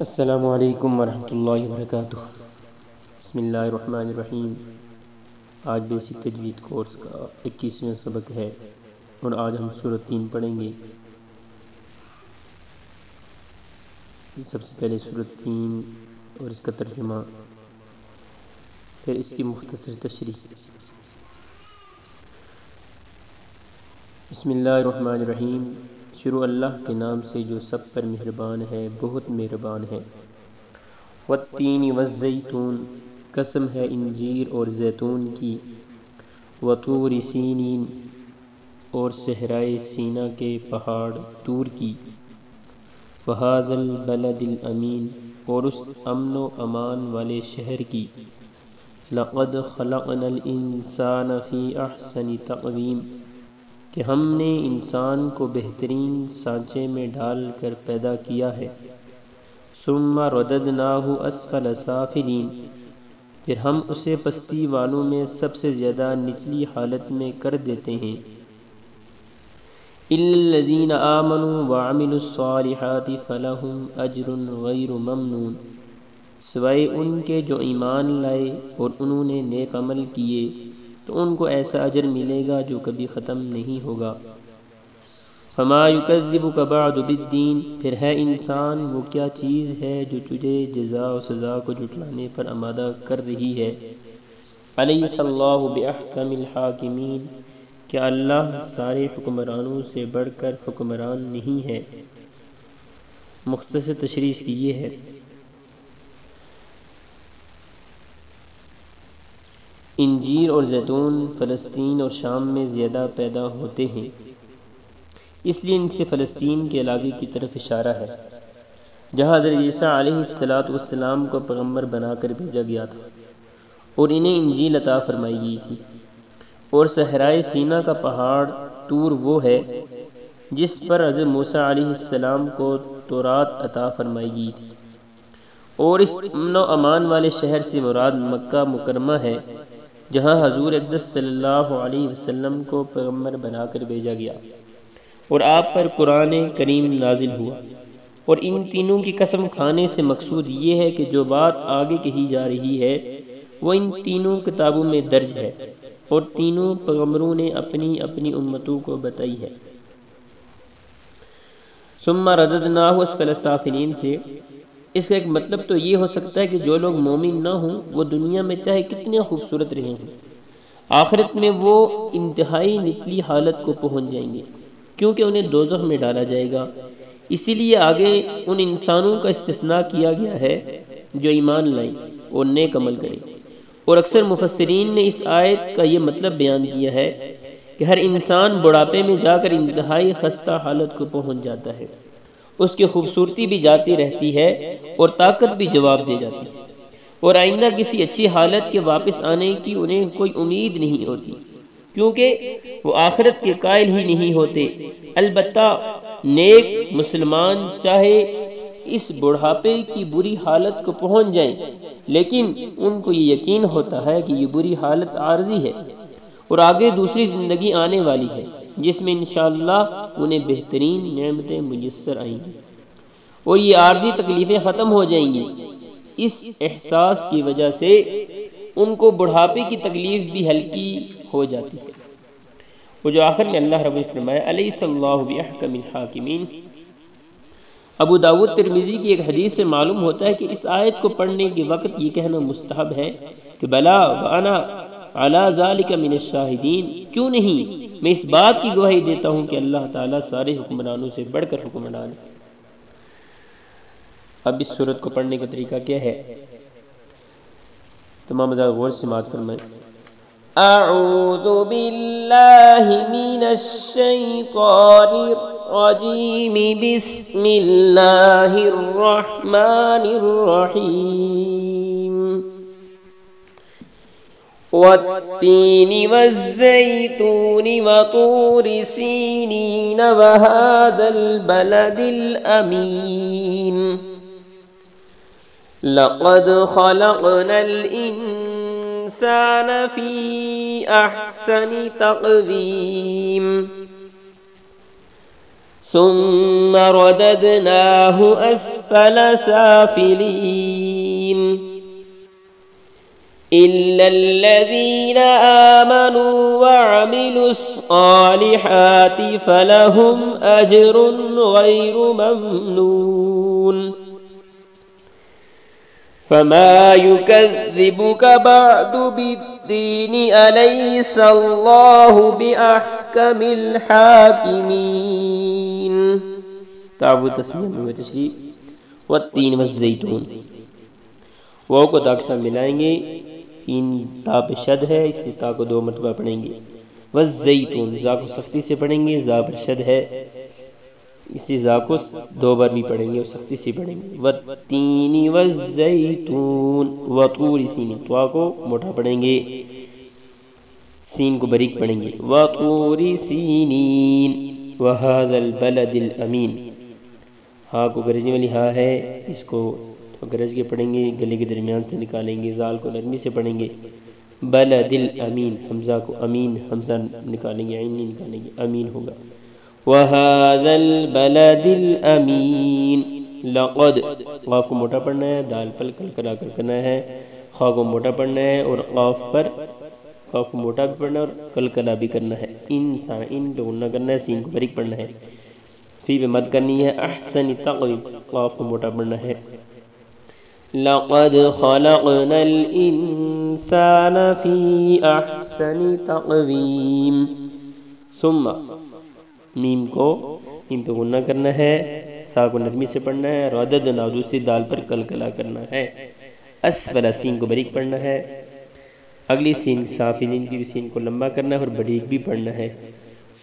السلام علیکم ورحمۃ اللہ وبرکاتہ۔ بسم اللہ الرحمن الرحیم۔ آج بیسک تجوید کورس کا 21واں سبق ہے اور آج ہم سورۃ 3 پڑھیں گے۔ سب سے پہلے سورۃ 3 اور اس کا ترجمہ، پھر اس کی مختصر تشریح۔ بسم اللہ الرحمن الرحیم۔ شروع اللہ کے نام سے جو سب پر مہربان ہے، بہت مہربان ہے۔ والتین والزیتون، قسم ہے انجیر اور زیتون کی۔ وطور سینین، اور صحرائے سینا کے پہاڑ طور کی۔ وہذا البلد الامین، اور اس امن و امان والے شہر کی۔ لقد خلقنا الانسان فی احسن تقویم، کہ ہم نے انسان کو بہترین سانچے میں ڈال کر پیدا کیا ہے۔ ثم رددناہ اسفل سافلین، پھر ہم اسے پستی والوں میں سب سے زیادہ نچلی حالت میں کر دیتے ہیں۔ الا الذین آمنوا وعملوا الصالحات فلہم اجر غیر ممنون، سوائے ان کے جو ایمان لائے اور انہوں نے نیک عمل کیے تو ان کو ایسا اجر ملے گا جو کبھی ختم نہیں ہوگا۔ فما یکذبک بعد بالدین، پھر ہے انسان وہ کیا چیز ہے جو تجھے جزا و سزا کو جھٹلانے پر آمادہ کر رہی ہے۔ الیس اللہ باحکم الحاکمین، کیا اللہ سارے حکمرانوں سے بڑھ کر حکمران نہیں ہے۔ مختصر تشریح اس کی یہ ہے، انجیر اور زیتون فلسطین اور شام میں زیادہ پیدا ہوتے ہیں، اس لیے ان سے فلسطین کے علاقے کی طرف اشارہ ہے جہاں حضرت عیسیٰ علیہ السلام کو پیغمبر بنا کر بھیجا گیا تھا اور انہیں انجیل عطا فرمائی گئی تھی۔ اور صحرائے سینا کا پہاڑ طور وہ ہے جس پر حضرت موسیٰ علیہ السلام کو تورات عطا فرمائی گئی تھی۔ اور اس امن و امان والے شہر سے مراد مکہ مکرمہ ہے جہاں حضور اقدس صلی اللہ علیہ وسلم کو پیغمبر بنا کر بھیجا گیا اور آپ پر قرآن کریم نازل ہوا۔ اور ان تینوں کی قسم کھانے سے مقصود یہ ہے کہ جو بات آگے کہی جا رہی ہے وہ ان تینوں کتابوں میں درج ہے اور تینوں پیغمبروں نے اپنی اپنی امتوں کو بتائی ہے۔ ثم رددناہ اسفل سافلین سے اس کا ایک مطلب تو یہ ہو سکتا ہے کہ جو لوگ مومن نہ ہوں وہ دنیا میں چاہے کتنے خوبصورت رہے ہوں، آخرت میں وہ انتہائی نچلی حالت کو پہنچ جائیں گے، کیونکہ انہیں دوزخ میں ڈالا جائے گا۔ اسی لیے آگے ان انسانوں کا استثناء کیا گیا ہے جو ایمان لائیں اور نیک عمل کریں۔ اور اکثر مفسرین نے اس آیت کا یہ مطلب بیان کیا ہے کہ ہر انسان بڑھاپے میں جا کر انتہائی خستہ حالت کو پہنچ جاتا ہے، اس کی خوبصورتی بھی جاتی رہتی ہے اور طاقت بھی جواب دے جاتی ہے، اور آئندہ کسی اچھی حالت کے واپس آنے کی انہیں کوئی امید نہیں ہوتی، کیونکہ وہ آخرت کے قائل ہی نہیں ہوتے۔ البتہ نیک مسلمان چاہے اس بڑھاپے کی بری حالت کو پہنچ جائیں، لیکن ان کو یہ یقین ہوتا ہے کہ یہ بری حالت عارضی ہے اور آگے دوسری زندگی آنے والی ہے جس میں انشاءاللہ انہیں بہترین نعمتیں میسر آئیں گی اور یہ عارضی تکلیفیں ختم ہو جائیں گی۔ اس احساس کی وجہ سے ان کو بڑھاپے کی تکلیف بھی ہلکی ہو جاتی ہے۔ وہ جو آخر میں اللہ رب نے فرمایا الیس اللہ باحکم الحاکمین، ابو داؤد ترمذی کی ایک حدیث سے معلوم ہوتا ہے کہ اس آیت کو پڑھنے کے وقت یہ کہنا مستحب ہے کہ بلا وانا علی ذالک من الشاہدین، کیوں نہیں میں اس بات کی گواہی دیتا ہوں کہ اللہ تعالیٰ سارے حکمرانوں سے بڑھ کر حکمران ہے۔ اب اس سورت کو پڑھنے کا طریقہ کیا ہے، تمام ذرا غور سے سماعت فرمائیں۔ اعوذ باللہ من الشیطان الرجیم، بسم اللہ الرحمن الرحیم۔ والتین والزیتون وطور سینین وہذا البلد الامین۔ لقد خلقنا الانسان فی احسن تقویم۔ ثم رددناه أسفل سافلين إلا الذين آمنوا وعملوا الصالحات فلهم أجر غير ممنون فما يكذبك بعد بالدين أليس الله بأحكم الحاكمين تعبد تسمية و تشریف والتین والزیتون واو کو تا کے ساتھ ملائیں گے، تین تا پہ شد ہے اس لیے تا کو دو مرتبہ پڑھیں گے، والزیتون زا کو سختی سے پڑھیں گے، زا پر شد ہے اس لیے زا کو دو بار بھی پڑھیں گے اور سختی سے پڑھیں گے، والتین والزیتون وطور سین توا کو موٹا پڑھیں گے، سین کو بریک پڑھیں گے، وطور سینین وهذا البلد الامین، ہاں کو گرجنے والی ہاں ہے، اس کو گرج کے پڑھیں گے، گلے کے درمیان سے نکالیں گے، زال کو نرمی سے پڑھیں گے، بلد الامین حمزہ کو امین حمزہ نکالیں گے، عین نہیں نکالیں گے، امین ہوگا، وهذا البلد الامین لقد قاف کو موٹا پڑھنا ہے، دال پر کلکلا کر کرنا ہے، خا کو موٹا پڑھنا ہے اور قاف پر قاف کو موٹا بھی پڑھنا ہے اور کلکلا بھی کرنا ہے، انسان ان پہ غنہ کرنا ہے، سین کو بریک پڑھنا ہے، فی پہ مد کرنی ہے، احسن تقویم قاف کو موٹا پڑھنا ہے، لقد خلقنا الانسان فی احسن تقویم، ثم میم کو میم پہ غنہ کرنا ہے، سا کو نرمی سے پڑھنا ہے، رددنا دوسری دال پر کلکلا کرنا ہے، اسفل سین کو بریک پڑھنا ہے، اگلی سین سافلین کی سین کو لمبا کرنا ہے اور بریک بھی پڑھنا ہے،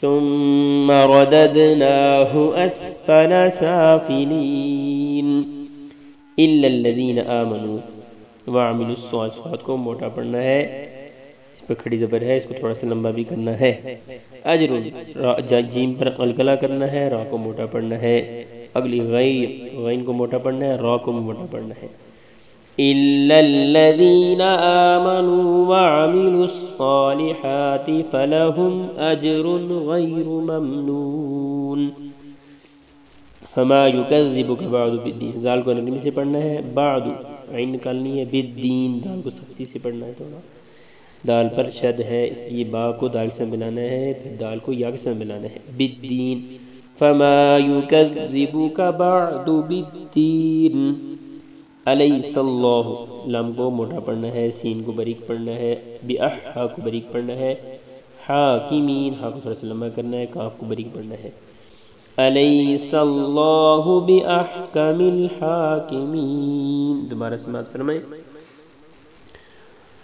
ثم رددناه اسفل سافلین الا الذین آمنوا وعملوا الصالحات کو موٹا پڑھنا ہے، اس پہ کھڑی زبر ہے، اس کو تھوڑا سا لمبا بھی کرنا ہے، اجر جیم پر قلقلہ کرنا ہے، را کو موٹا پڑھنا ہے، اگلی غین کو موٹا پڑھنا ہے، را کو موٹا پڑھنا ہے، الا الذین آمنوا وعملوا الصالحات فلهم اجر غیر ممنون فما يكذبك بعد بالدین، زال کو نرمی سے پڑھنا ہے، بعد عین نکالنی ہے، بالدین دال کو سختی سے پڑھنا ہے، تھوڑا دال پر شد ہے اس لیے با کو دال سے ملانا ہے، پھر دال کو یا کے ساتھ ملانا ہے، بالدین فما يكذبك بعد بالدین الیس اللہ لام کو موٹا پڑھنا ہے، سین کو بریک پڑھنا ہے، بأحا کو بریک پڑھنا ہے، حاکمین ہا کو تھوڑا سا لمبا کرنا ہے، کاف کو بریک پڑھنا ہے، الیس اللہ بأحکم الحاکمین، دوبارہ سماعت فرمائیں،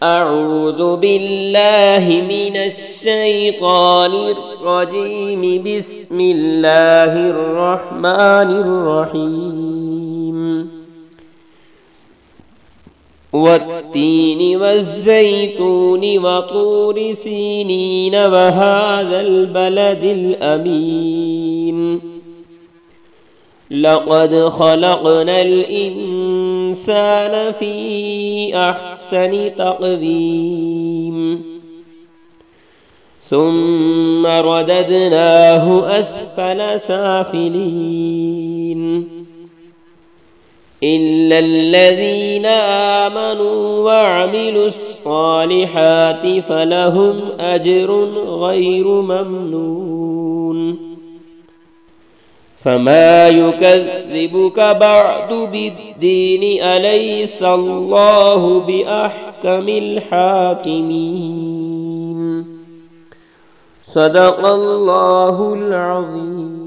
اعوذ باللہ من الشیطان الرجیم بسم اللہ الرحمن الرحیم، والتین والزیتون وطور سینین وهذا البلد الامین لقد خلقنا الانسان فی احسن تقویم ثم رددناه اسفل سافلین إلا الذين آمنوا وعملوا الصالحات فلهم أجر غير ممنون فما يكذبك بعد بالدين أليس الله بأحكم الحاكمين صدق الله العظيم.